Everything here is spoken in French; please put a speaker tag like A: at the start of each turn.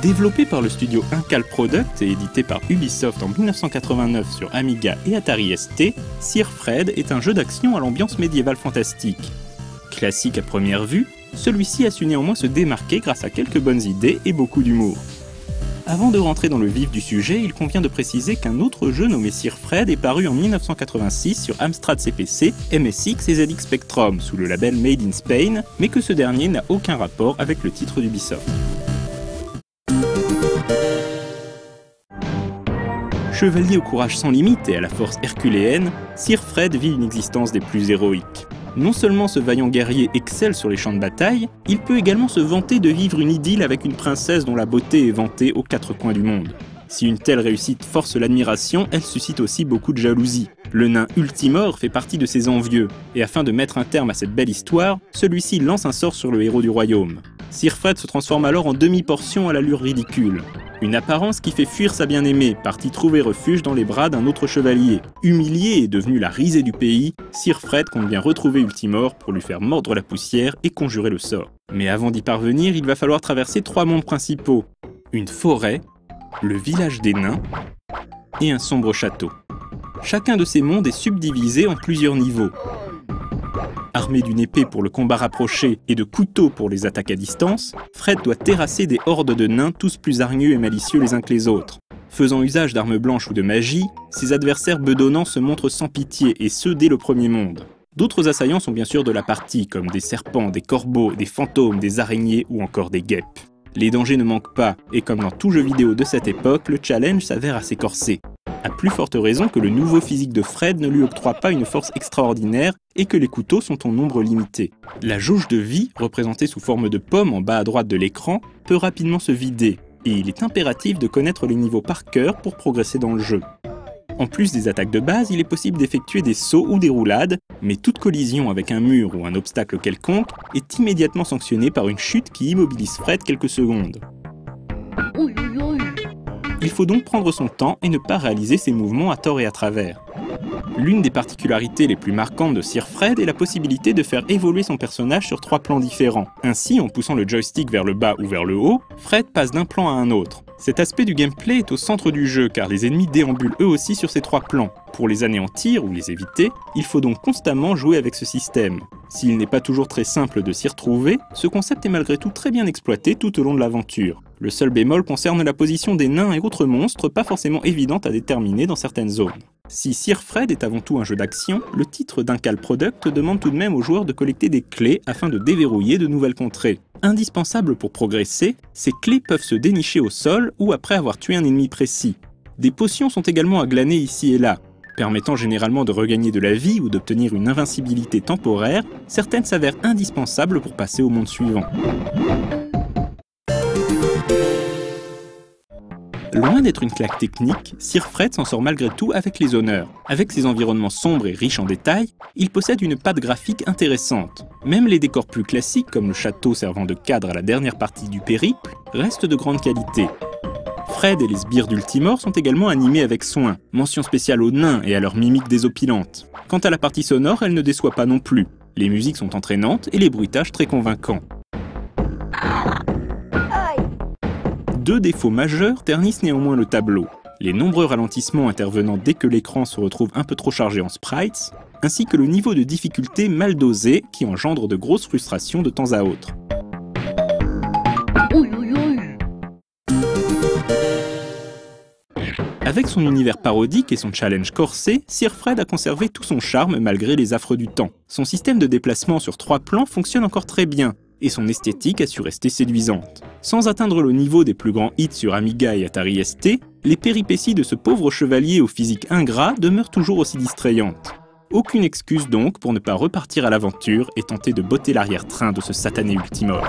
A: Développé par le studio Incal Products et édité par Ubisoft en 1989 sur Amiga et Atari ST, Sir Fred est un jeu d'action à l'ambiance médiévale fantastique. Classique à première vue, celui-ci a su néanmoins se démarquer grâce à quelques bonnes idées et beaucoup d'humour. Avant de rentrer dans le vif du sujet, il convient de préciser qu'un autre jeu nommé Sir Fred est paru en 1986 sur Amstrad CPC, MSX et ZX Spectrum sous le label Made in Spain, mais que ce dernier n'a aucun rapport avec le titre d'Ubisoft. Chevalier au courage sans limite et à la force herculéenne, Sir Fred vit une existence des plus héroïques. Non seulement ce vaillant guerrier excelle sur les champs de bataille, il peut également se vanter de vivre une idylle avec une princesse dont la beauté est vantée aux quatre coins du monde. Si une telle réussite force l'admiration, elle suscite aussi beaucoup de jalousie. Le nain Ultimor fait partie de ces envieux, et afin de mettre un terme à cette belle histoire, celui-ci lance un sort sur le héros du royaume. Sir Fred se transforme alors en demi-portion à l'allure ridicule. Une apparence qui fait fuir sa bien-aimée, partie trouver refuge dans les bras d'un autre chevalier. Humilié et devenu la risée du pays, Sir Fred compte bien retrouver Ultimor pour lui faire mordre la poussière et conjurer le sort. Mais avant d'y parvenir, il va falloir traverser 3 mondes principaux. Une forêt, le village des nains et un sombre château. Chacun de ces mondes est subdivisé en plusieurs niveaux. Armé d'une épée pour le combat rapproché et de couteaux pour les attaques à distance, Fred doit terrasser des hordes de nains tous plus hargneux et malicieux les uns que les autres. Faisant usage d'armes blanches ou de magie, ses adversaires bedonnants se montrent sans pitié et ce dès le premier monde. D'autres assaillants sont bien sûr de la partie, comme des serpents, des corbeaux, des fantômes, des araignées ou encore des guêpes. Les dangers ne manquent pas, et comme dans tout jeu vidéo de cette époque, le challenge s'avère assez corsé. À plus forte raison que le nouveau physique de Fred ne lui octroie pas une force extraordinaire et que les couteaux sont en nombre limité. La jauge de vie, représentée sous forme de pomme en bas à droite de l'écran, peut rapidement se vider, et il est impératif de connaître les niveaux par cœur pour progresser dans le jeu. En plus des attaques de base, il est possible d'effectuer des sauts ou des roulades, mais toute collision avec un mur ou un obstacle quelconque est immédiatement sanctionnée par une chute qui immobilise Fred quelques secondes. Il faut donc prendre son temps et ne pas réaliser ses mouvements à tort et à travers. L'une des particularités les plus marquantes de Sir Fred est la possibilité de faire évoluer son personnage sur 3 plans différents. Ainsi, en poussant le joystick vers le bas ou vers le haut, Fred passe d'un plan à un autre. Cet aspect du gameplay est au centre du jeu car les ennemis déambulent eux aussi sur ces 3 plans. Pour les anéantir ou les éviter, il faut donc constamment jouer avec ce système. S'il n'est pas toujours très simple de s'y retrouver, ce concept est malgré tout très bien exploité tout au long de l'aventure. Le seul bémol concerne la position des nains et autres monstres, pas forcément évidente à déterminer dans certaines zones. Si Sir Fred est avant tout un jeu d'action, le titre d'Incal Product demande tout de même aux joueurs de collecter des clés afin de déverrouiller de nouvelles contrées. Indispensables pour progresser, ces clés peuvent se dénicher au sol ou après avoir tué un ennemi précis. Des potions sont également à glaner ici et là. Permettant généralement de regagner de la vie ou d'obtenir une invincibilité temporaire, certaines s'avèrent indispensables pour passer au monde suivant. Loin d'être une claque technique, Sir Fred s'en sort malgré tout avec les honneurs. Avec ses environnements sombres et riches en détails, il possède une patte graphique intéressante. Même les décors plus classiques, comme le château servant de cadre à la dernière partie du périple, restent de grande qualité. Fred et les sbires d'Ultimor sont également animés avec soin, mention spéciale aux nains et à leur mimique désopilante. Quant à la partie sonore, elle ne déçoit pas non plus. Les musiques sont entraînantes et les bruitages très convaincants. 2 défauts majeurs ternissent néanmoins le tableau. Les nombreux ralentissements intervenant dès que l'écran se retrouve un peu trop chargé en sprites, ainsi que le niveau de difficulté mal dosé qui engendre de grosses frustrations de temps à autre. Avec son univers parodique et son challenge corsé, Sir Fred a conservé tout son charme malgré les affres du temps. Son système de déplacement sur 3 plans fonctionne encore très bien, et son esthétique a su rester séduisante. Sans atteindre le niveau des plus grands hits sur Amiga et Atari ST, les péripéties de ce pauvre chevalier au physique ingrat demeurent toujours aussi distrayantes. Aucune excuse donc pour ne pas repartir à l'aventure et tenter de botter l'arrière-train de ce satané Ultimor.